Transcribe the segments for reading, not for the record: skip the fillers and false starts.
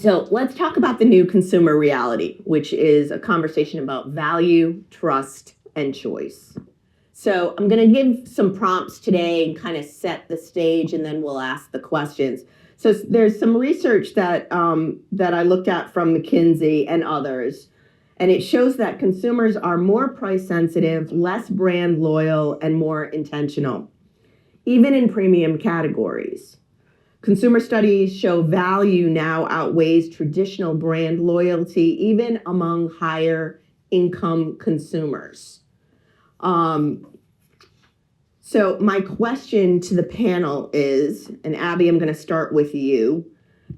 So let's talk about the new consumer reality, which is a conversation about value, trust, and choice. So I'm going to give some prompts today and kind of set the stage, and then we'll ask the questions. So there's some research that I looked at from McKinsey and others, and it shows that consumers are more price sensitive, less brand loyal, and more intentional, even in premium categories. Consumer studies show value now outweighs traditional brand loyalty, even among higher income consumers. So my question to the panel is, and Abby, I'm going to start with you.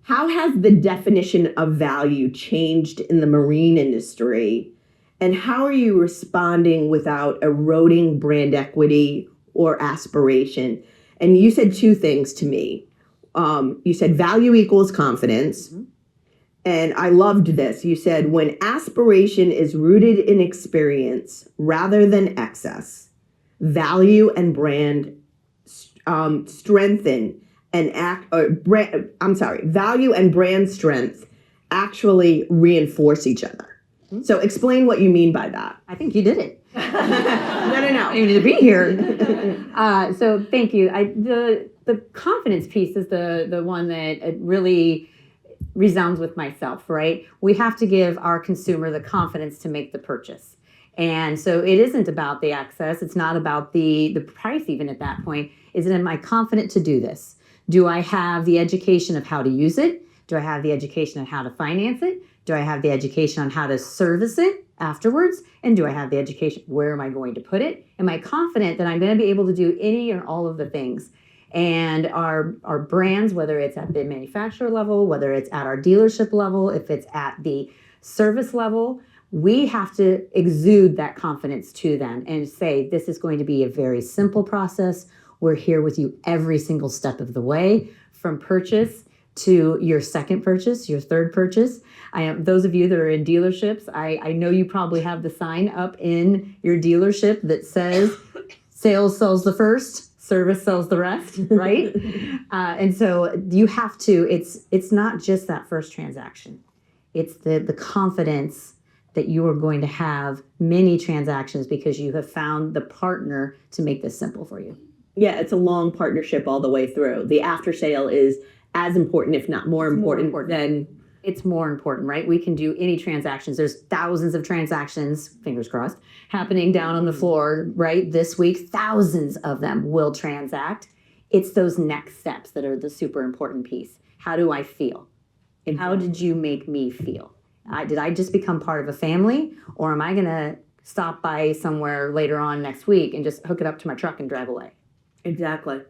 How has the definition of value changed in the marine industry? And how are you responding without eroding brand equity or aspiration? And you said two things to me. You said value equals confidence. Mm-hmm. And I loved this. You said when aspiration is rooted in experience rather than excess, value and brand strengthen and value and brand strength actually reinforce each other. Mm-hmm. So explain what you mean by that. I think you did it. No. You need to be here. So thank you. The confidence piece is the one that really resounds with myself, right? We have to give our consumer the confidence to make the purchase. And so it isn't about the access. It's not about the price even at that point. Am I confident to do this? Do I have the education of how to use it? Do I have the education on how to finance it? Do I have the education on how to service it afterwards? And do I have the education, where am I going to put it? Am I confident that I'm going to be able to do any or all of the things? And our brands, whether it's at the manufacturer level, whether it's at our dealership level, if it's at the service level, we have to exude that confidence to them and say, this is going to be a very simple process. We're here with you every single step of the way, from purchase to your second purchase, your third purchase. Those of you that are in dealerships, I know you probably have the sign up in your dealership that says, sales sells the first, service sells the rest, right? And so you have to, it's not just that first transaction. It's the confidence that you are going to have many transactions because you have found the partner to make this simple for you. Yeah, it's a long partnership all the way through. The after sale is as important, if not more important than... It's more important, right? We can do any transactions. There's thousands of transactions, fingers crossed, happening down on the floor, right? This week, thousands of them will transact. It's those next steps that are the super important piece. How do I feel? And how did you make me feel? Did I just become part of a family, or am I going to stop by somewhere later on next week and just hook it up to my truck and drive away? Exactly.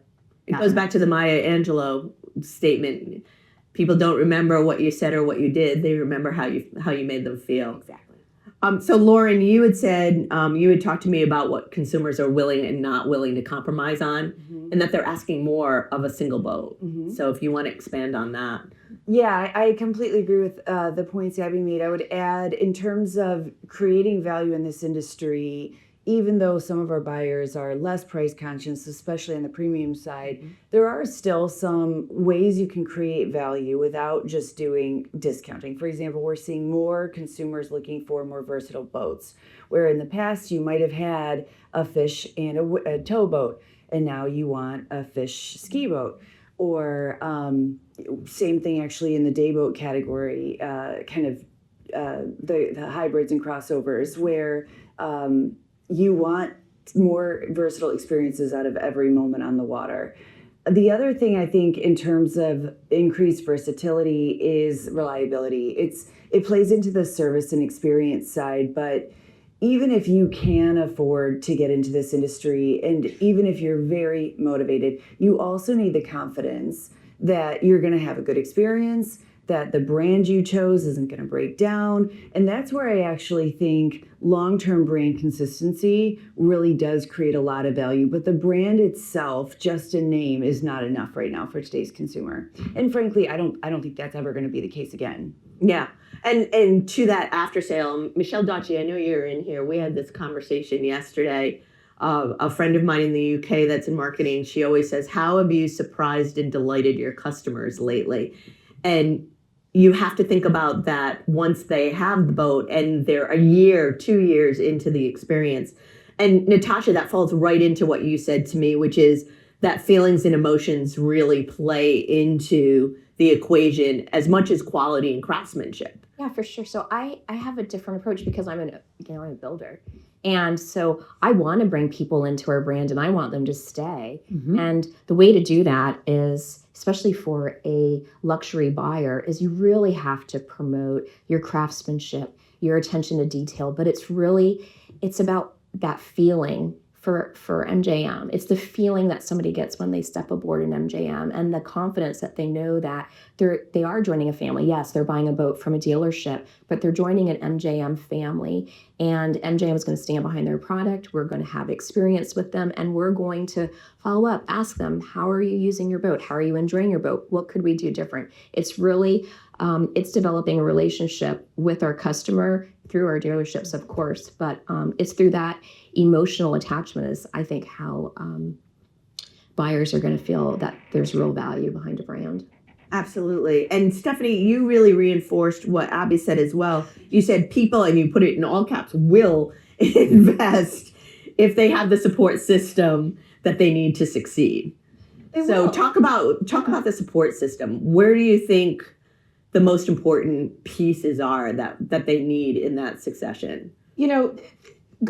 It goes back to the Maya Angelou statement. People don't remember what you said or what you did. They remember how you made them feel. Exactly. So Lauren, you had said, you had talked to me about what consumers are willing and not willing to compromise on, mm-hmm. and that they're asking more of a single boat. Mm-hmm. So if you want to expand on that. Yeah, I completely agree with the points Abby made. I would add, in terms of creating value in this industry, even though some of our buyers are less price conscious, especially on the premium side, mm-hmm. there are still some ways you can create value without just doing discounting. For example, we're seeing more consumers looking for more versatile boats, where in the past you might have had a fish and a towboat, and now you want a fish ski boat. Or same thing actually in the dayboat category, the hybrids and crossovers, where you want more versatile experiences out of every moment on the water. The other thing I think in terms of increased versatility is reliability. It plays into the service and experience side, but even if you can afford to get into this industry, and even if you're very motivated, you also need the confidence that you're going to have a good experience, that the brand you chose isn't going to break down. And that's where I actually think long-term brand consistency really does create a lot of value. But the brand itself, just a name, is not enough right now for today's consumer. And frankly, I don't think that's ever going to be the case again. Yeah. And to that after sale, Michelle Daci, I know you're in here. We had this conversation yesterday. A friend of mine in the UK that's in marketing, she always says, how have you surprised and delighted your customers lately? And you have to think about that once they have the boat and they're a year, 2 years into the experience. And Natasha, that falls right into what you said to me, which is that feelings and emotions really play into the equation as much as quality and craftsmanship. Yeah, for sure. So I have a different approach because I'm I'm a builder. And so I want to bring people into our brand and I want them to stay. Mhm. And the way to do that is, especially for a luxury buyer, is you really have to promote your craftsmanship, your attention to detail, but it's about that feeling for MJM. It's the feeling that somebody gets when they step aboard an MJM and the confidence that they know that they are joining a family. Yes, they're buying a boat from a dealership, but they're joining an MJM family, and MJM is going to stand behind their product. We're going to have experience with them, and we're going to follow up, ask them, how are you using your boat? How are you enjoying your boat? What could we do different? It's really, it's developing a relationship with our customer through our dealerships, of course, but it's through that emotional attachment is, I think, how buyers are going to feel that there's real value behind a brand. Absolutely. And Stephanie, you really reinforced what Abby said as well. You said people, and you put it in all caps, will invest if they have the support system that they need to succeed. So talk about the support system. Where do you think the most important pieces are that they need in that succession? You know,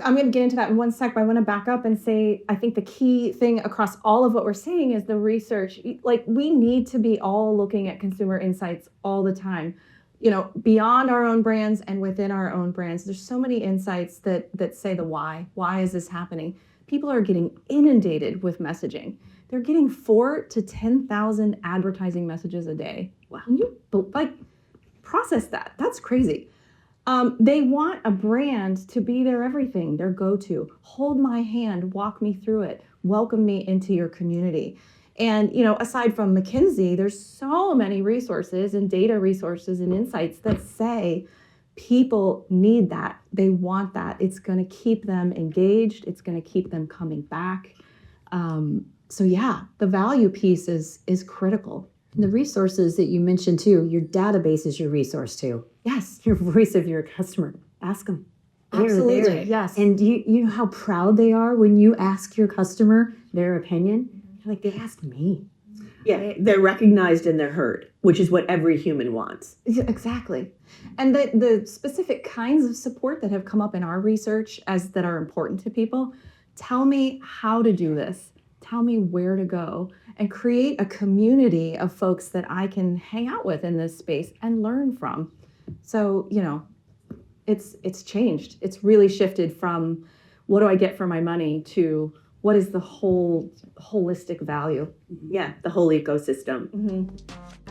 I'm going to get into that in one sec, but I want to back up and say I think the key thing across all of what we're saying is the research. Like, we need to be all looking at consumer insights all the time, you know, beyond our own brands and within our own brands. There's so many insights that say the why. Why is this happening? People are getting inundated with messaging. They're getting 4,000 to 10,000 advertising messages a day. Wow. Can you process that? That's crazy. They want a brand to be their everything, their go-to. Hold my hand, walk me through it, welcome me into your community. And, you know, aside from McKinsey, there's so many resources and data resources and insights that say people need that. They want that. It's going to keep them engaged. It's going to keep them coming back. So yeah, the value piece is critical. And the resources that you mentioned too, your database is your resource too. Yes. Your voice of your customer. Ask them. They're Absolutely. there. Yes. And you know how proud they are when you ask your customer their opinion? You're like, they asked me. Yeah, they're recognized and they're heard, which is what every human wants. Yeah, exactly. And the specific kinds of support that have come up in our research as that are important to people, tell me how to do this. Tell me where to go, and create a community of folks that I can hang out with in this space and learn from. So, you know, it's changed. It's really shifted from what do I get for my money to what is the whole holistic value. Yeah, the whole ecosystem. Mm-hmm.